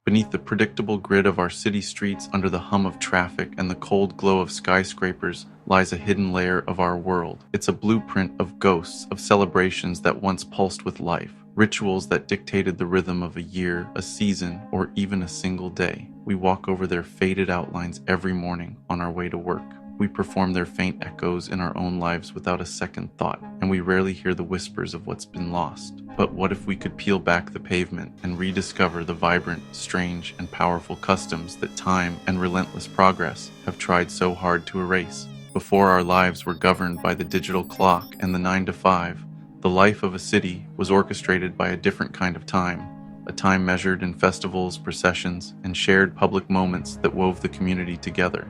Beneath the predictable grid of our city streets, under the hum of traffic and the cold glow of skyscrapers, lies a hidden layer of our world. It's a blueprint of ghosts, of celebrations that once pulsed with life, rituals that dictated the rhythm of a year, a season, or even a single day. We walk over their faded outlines every morning on our way to work. We perform their faint echoes in our own lives without a second thought, and we rarely hear the whispers of what's been lost. But what if we could peel back the pavement and rediscover the vibrant, strange, and powerful customs that time and relentless progress have tried so hard to erase? Before our lives were governed by the digital clock and the 9 to 5, the life of a city was orchestrated by a different kind of time, a time measured in festivals, processions, and shared public moments that wove the community together.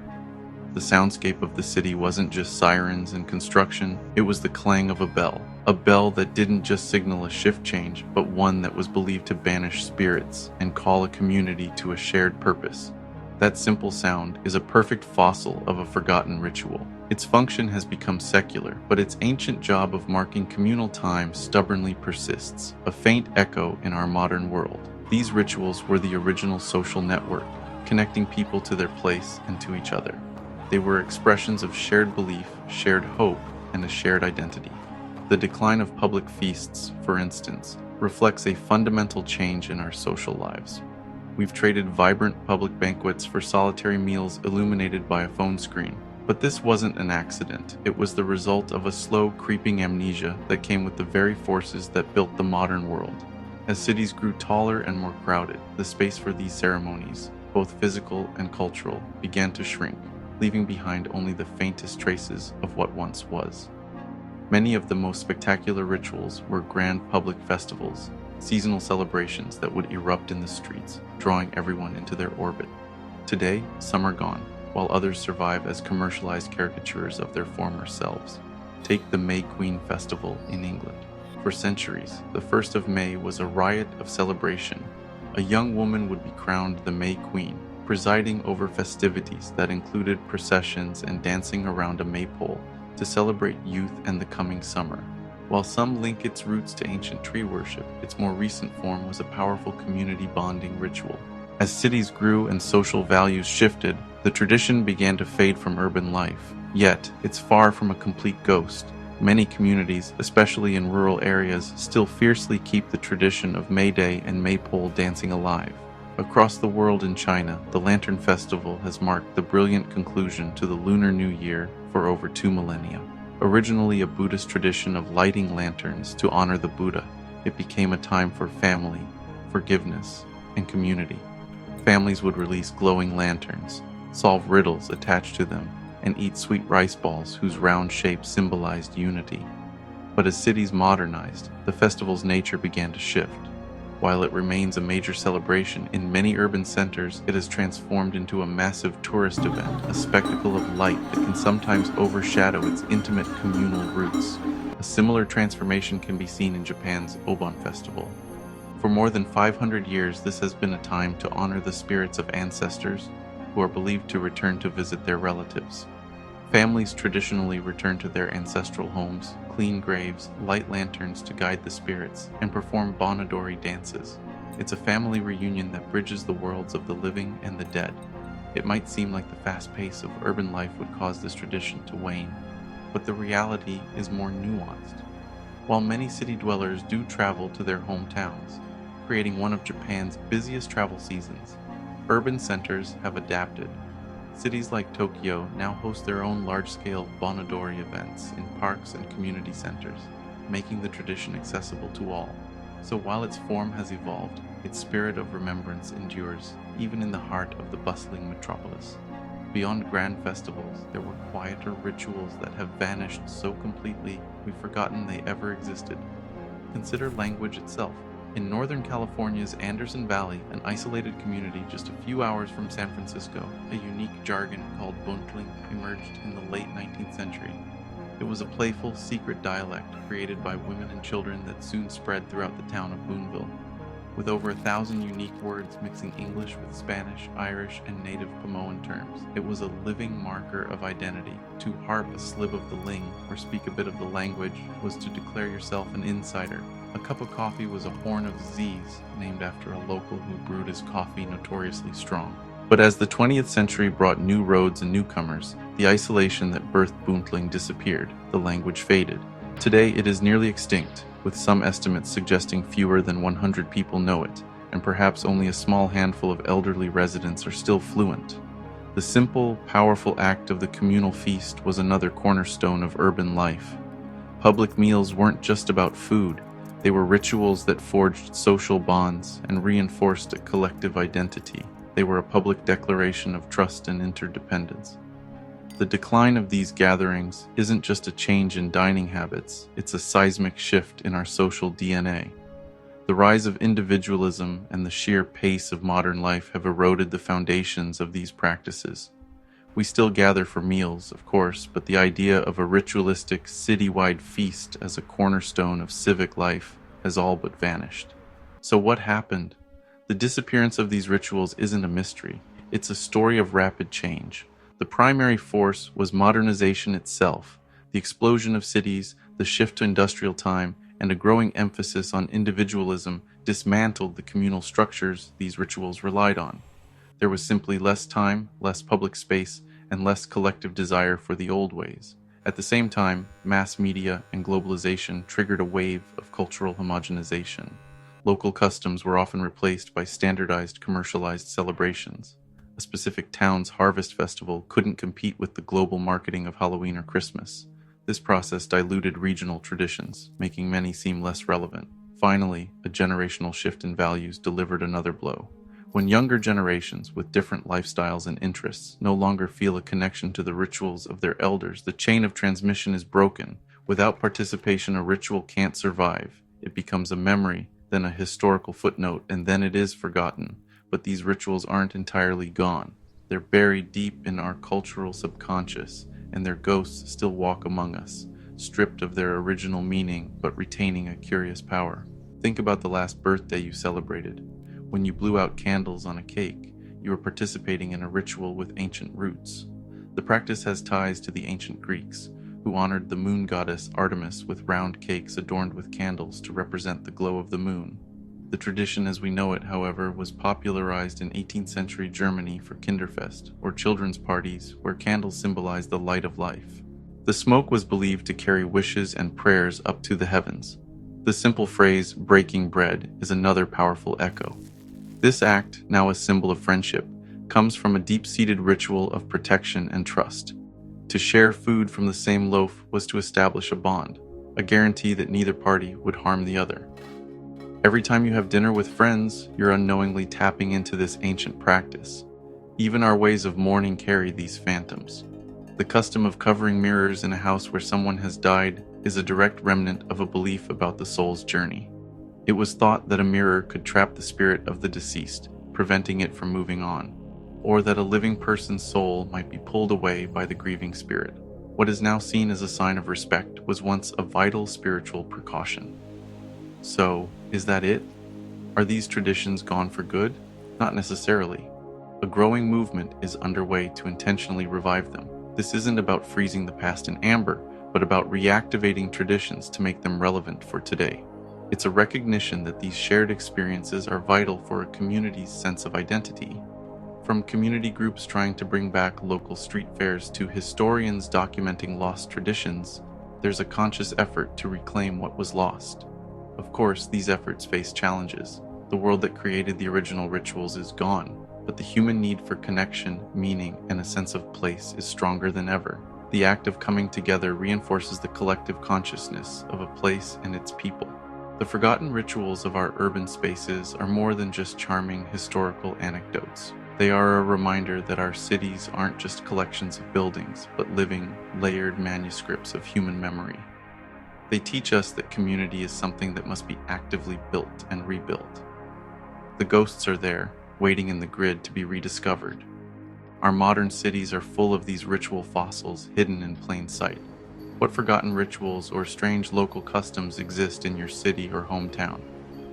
The soundscape of the city wasn't just sirens and construction, it was the clang of a bell that didn't just signal a shift change, but one that was believed to banish spirits and call a community to a shared purpose. That simple sound is a perfect fossil of a forgotten ritual. Its function has become secular, but its ancient job of marking communal time stubbornly persists, a faint echo in our modern world. These rituals were the original social network, connecting people to their place and to each other. They were expressions of shared belief, shared hope, and a shared identity. The decline of public feasts, for instance, reflects a fundamental change in our social lives. We've traded vibrant public banquets for solitary meals illuminated by a phone screen. But this wasn't an accident. It was the result of a slow, creeping amnesia that came with the very forces that built the modern world. As cities grew taller and more crowded, the space for these ceremonies, both physical and cultural, began to shrink, leaving behind only the faintest traces of what once was. Many of the most spectacular rituals were grand public festivals, seasonal celebrations that would erupt in the streets, drawing everyone into their orbit. Today, some are gone, while others survive as commercialized caricatures of their former selves. Take the May Queen Festival in England. For centuries, the 1st of May was a riot of celebration. A young woman would be crowned the May Queen, presiding over festivities that included processions and dancing around a maypole to celebrate youth and the coming summer. While some link its roots to ancient tree worship, its more recent form was a powerful community bonding ritual. As cities grew and social values shifted, the tradition began to fade from urban life. Yet, it's far from a complete ghost. Many communities, especially in rural areas, still fiercely keep the tradition of May Day and maypole dancing alive. Across the world in China, the Lantern Festival has marked the brilliant conclusion to the Lunar New Year for over 2 millennia. Originally a Buddhist tradition of lighting lanterns to honor the Buddha, it became a time for family, forgiveness, and community. Families would release glowing lanterns, solve riddles attached to them, and eat sweet rice balls whose round shape symbolized unity. But as cities modernized, the festival's nature began to shift. While it remains a major celebration in many urban centers, it has transformed into a massive tourist event, a spectacle of light that can sometimes overshadow its intimate communal roots. A similar transformation can be seen in Japan's Obon Festival. For more than 500 years, this has been a time to honor the spirits of ancestors who are believed to return to visit their relatives. Families traditionally return to their ancestral homes, clean graves, light lanterns to guide the spirits, and perform bonodori dances. It's a family reunion that bridges the worlds of the living and the dead. It might seem like the fast pace of urban life would cause this tradition to wane, but the reality is more nuanced. While many city dwellers do travel to their hometowns, creating one of Japan's busiest travel seasons, urban centers have adapted. Cities like Tokyo now host their own large-scale bonodori events in parks and community centers, making the tradition accessible to all. So while its form has evolved, its spirit of remembrance endures, even in the heart of the bustling metropolis. Beyond grand festivals, there were quieter rituals that have vanished so completely we've forgotten they ever existed. Consider language itself. In Northern California's Anderson Valley, an isolated community just a few hours from San Francisco, a unique jargon called Boontling emerged in the late 19th century. It was a playful, secret dialect created by women and children that soon spread throughout the town of Boonville. With over 1,000 unique words mixing English with Spanish, Irish, and native Pomoan terms, it was a living marker of identity. To harp a slib of the ling or speak a bit of the language was to declare yourself an insider, A cup of coffee was a horn of disease, named after a local who brewed his coffee notoriously strong. But as the 20th century brought new roads and newcomers, the isolation that birthed Boontling disappeared, the language faded. Today it is nearly extinct, with some estimates suggesting fewer than 100 people know it, and perhaps only a small handful of elderly residents are still fluent. The simple, powerful act of the communal feast was another cornerstone of urban life. Public meals weren't just about food, they were rituals that forged social bonds and reinforced a collective identity. They were a public declaration of trust and interdependence. The decline of these gatherings isn't just a change in dining habits, it's a seismic shift in our social DNA. The rise of individualism and the sheer pace of modern life have eroded the foundations of these practices. We still gather for meals, of course, but the idea of a ritualistic, city-wide feast as a cornerstone of civic life has all but vanished. So what happened? The disappearance of these rituals isn't a mystery. It's a story of rapid change. The primary force was modernization itself. The explosion of cities, the shift to industrial time, and a growing emphasis on individualism dismantled the communal structures these rituals relied on. There was simply less time, less public space, and less collective desire for the old ways. At the same time, mass media and globalization triggered a wave of cultural homogenization. Local customs were often replaced by standardized commercialized celebrations. A specific town's harvest festival couldn't compete with the global marketing of Halloween or Christmas. This process diluted regional traditions, making many seem less relevant. Finally, a generational shift in values delivered another blow. When younger generations with different lifestyles and interests no longer feel a connection to the rituals of their elders, the chain of transmission is broken. Without participation, a ritual can't survive. It becomes a memory, then a historical footnote, and then it is forgotten. But these rituals aren't entirely gone. They're buried deep in our cultural subconscious, and their ghosts still walk among us, stripped of their original meaning but retaining a curious power. Think about the last birthday you celebrated. When you blew out candles on a cake, you were participating in a ritual with ancient roots. The practice has ties to the ancient Greeks, who honored the moon goddess Artemis with round cakes adorned with candles to represent the glow of the moon. The tradition as we know it, however, was popularized in 18th century Germany for Kinderfest, or children's parties where candles symbolized the light of life. The smoke was believed to carry wishes and prayers up to the heavens. The simple phrase, breaking bread, is another powerful echo. This act, now a symbol of friendship, comes from a deep-seated ritual of protection and trust. To share food from the same loaf was to establish a bond, a guarantee that neither party would harm the other. Every time you have dinner with friends, you're unknowingly tapping into this ancient practice. Even our ways of mourning carry these phantoms. The custom of covering mirrors in a house where someone has died is a direct remnant of a belief about the soul's journey. It was thought that a mirror could trap the spirit of the deceased, preventing it from moving on, or that a living person's soul might be pulled away by the grieving spirit. What is now seen as a sign of respect was once a vital spiritual precaution. So, is that it? Are these traditions gone for good? Not necessarily. A growing movement is underway to intentionally revive them. This isn't about freezing the past in amber, but about reactivating traditions to make them relevant for today. It's a recognition that these shared experiences are vital for a community's sense of identity. From community groups trying to bring back local street fairs to historians documenting lost traditions, there's a conscious effort to reclaim what was lost. Of course, these efforts face challenges. The world that created the original rituals is gone, but the human need for connection, meaning, and a sense of place is stronger than ever. The act of coming together reinforces the collective consciousness of a place and its people. The forgotten rituals of our urban spaces are more than just charming historical anecdotes. They are a reminder that our cities aren't just collections of buildings, but living, layered manuscripts of human memory. They teach us that community is something that must be actively built and rebuilt. The ghosts are there, waiting in the grid to be rediscovered. Our modern cities are full of these ritual fossils hidden in plain sight. What forgotten rituals or strange local customs exist in your city or hometown?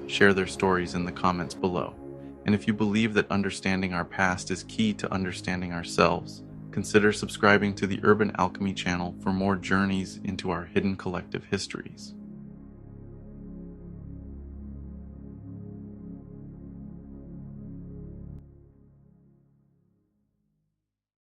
Share their stories in the comments below. And if you believe that understanding our past is key to understanding ourselves, consider subscribing to the Urban Alchemy channel for more journeys into our hidden collective histories.